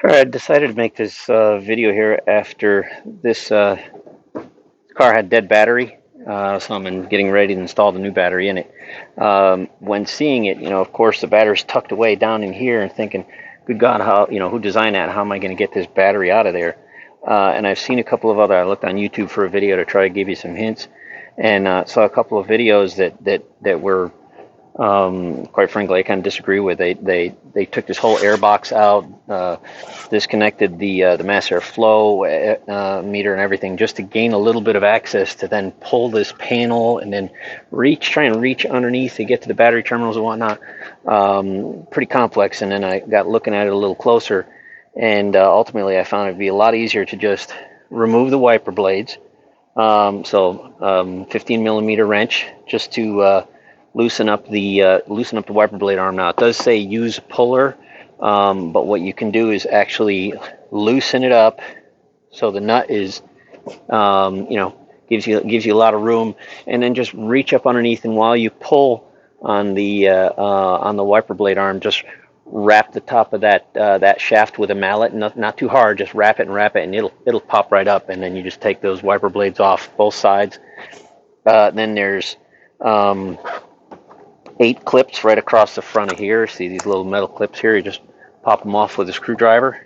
Alright, I decided to make this video here after this car had dead battery, so I'm getting ready to install the new battery in it. When seeing it, of course the battery's tucked away down in here, and thinking, good God, how, who designed that? How am I going to get this battery out of there? And I've seen a couple of other. I looked on YouTube for a video to try to give you some hints, and saw a couple of videos that were quite frankly, I kind of disagree with. They took this whole air box out, disconnected the mass air flow meter and everything, just to gain a little bit of access to then pull this panel and then try and reach underneath to get to the battery terminals and whatnot. Pretty complex. And then I got looking at it a little closer, and ultimately I found it'd be a lot easier to just remove the wiper blades. 15 millimeter wrench just to loosen up the wiper blade arm. Now it does say use puller, but what you can do is actually loosen it up so the nut is, gives you a lot of room, and then just reach up underneath, and while you pull on the wiper blade arm, just wrap the top of that shaft with a mallet, not too hard, just wrap it, and it'll pop right up, and then you just take those wiper blades off both sides. Then there's 8 clips right across the front of here. See these little metal clips here? You just pop them off with a screwdriver.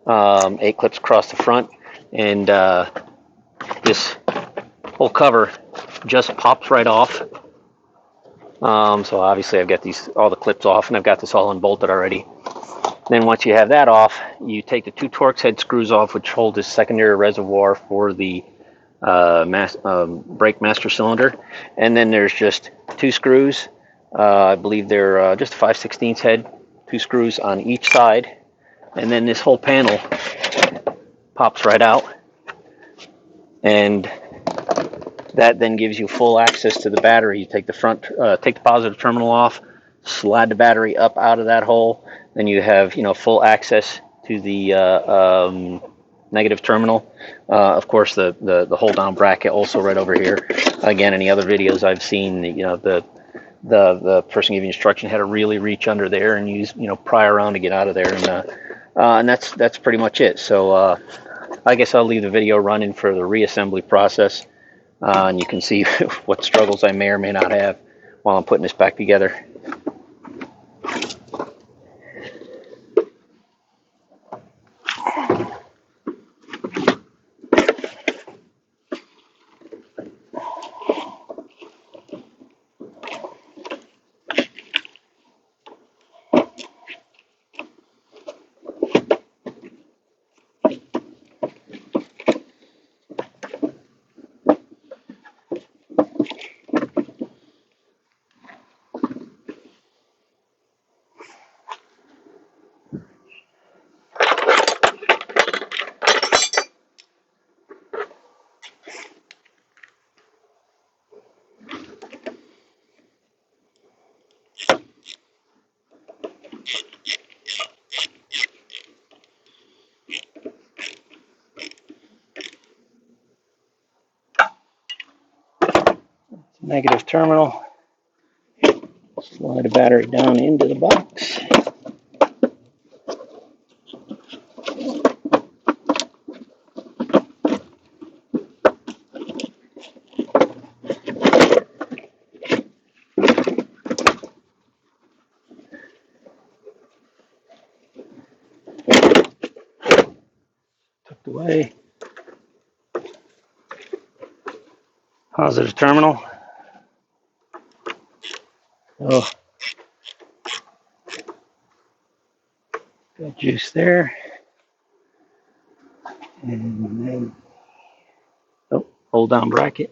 8 clips across the front, and this whole cover just pops right off. So obviously I've got all the clips off, and I've got this all unbolted already. Then once you have that off, you take the 2 Torx head screws off, which hold this secondary reservoir for the brake master cylinder, and then there's just 2 screws. I believe they're just a 5/16 head, 2 screws on each side, and then this whole panel pops right out, and that then gives you full access to the battery. You take the positive terminal off, slide the battery up out of that hole, then you have full access to the negative terminal. Of course, the hold down bracket also right over here. Again, in the other videos I've seen, the person giving instruction had to really reach under there and use pry around to get out of there, and that's pretty much it. So I guess I'll leave the video running for the reassembly process, and you can see what struggles I may or may not have while I'm putting this back together. Negative terminal. Slide the battery down into the box. Tucked away. Positive terminal. Oh, got juice there. And then, hold down bracket.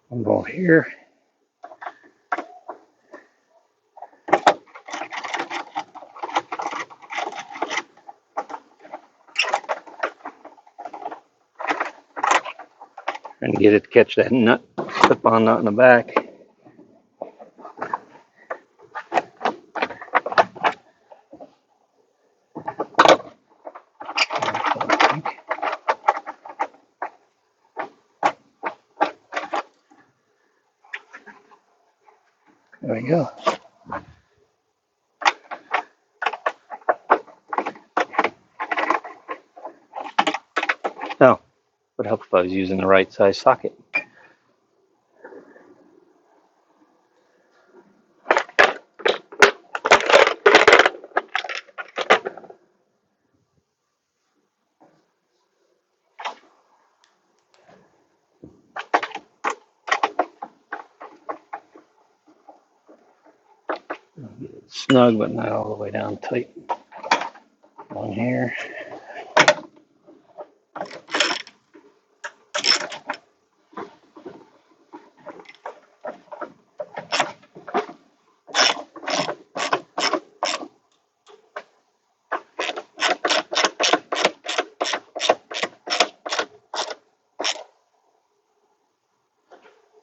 One bolt here. Trying to get it to catch that nut, clip-on nut in the back. There we go. Now, would help if I was using the right size socket. Get it snug, but not all the way down tight. One here.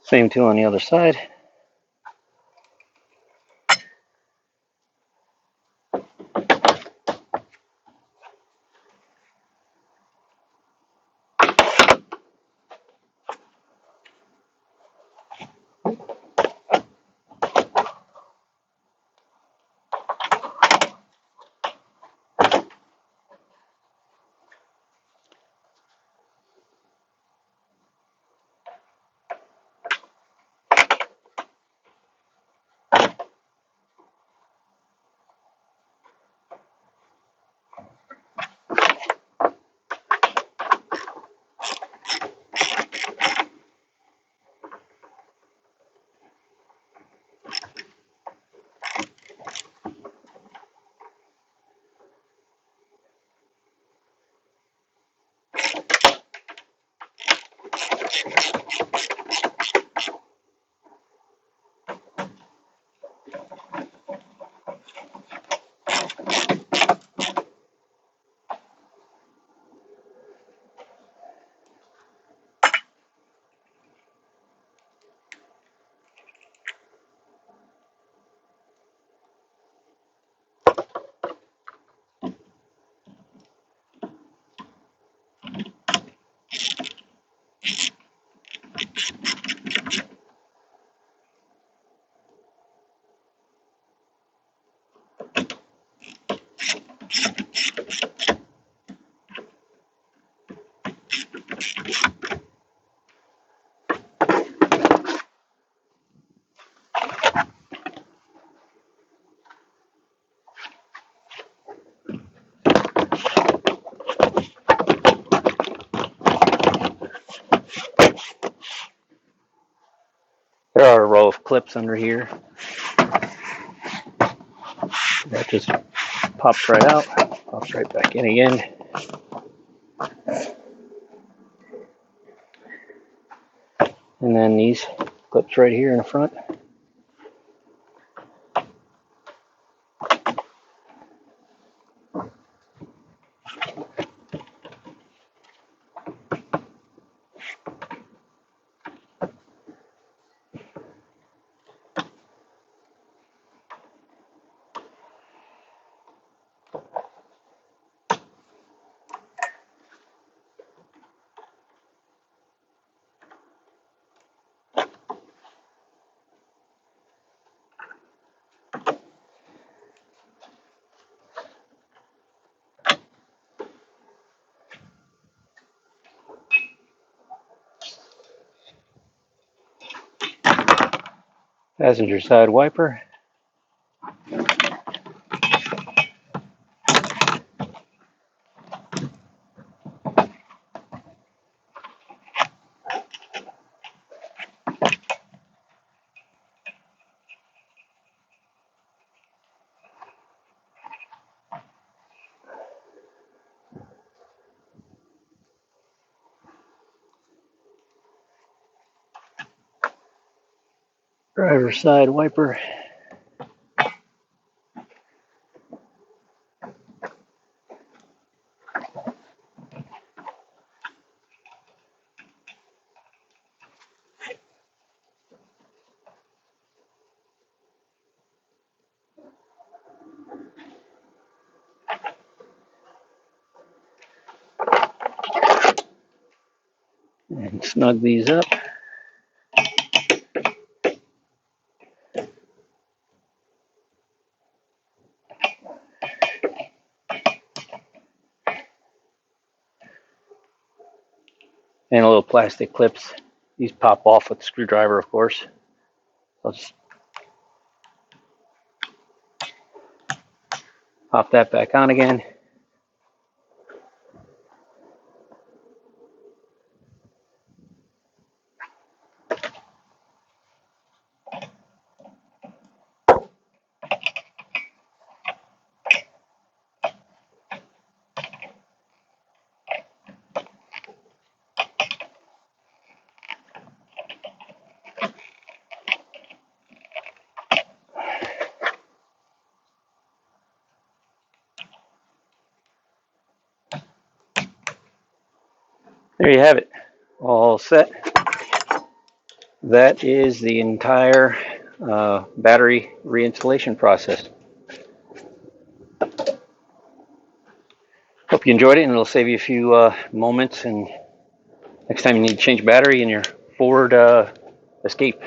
Same two on the other side. There are a row of clips under here. That just pops right out, pops right back in again. And then these clips right here in the front. Passenger side wiper. Driver's side wiper. And snug these up. And a little plastic clips. These pop off with the screwdriver, of course. I'll just pop that back on again. There you have it, all set. That is the entire battery reinstallation process. Hope you enjoyed it, and it'll save you a few moments. And next time you need to change battery in your Ford Escape.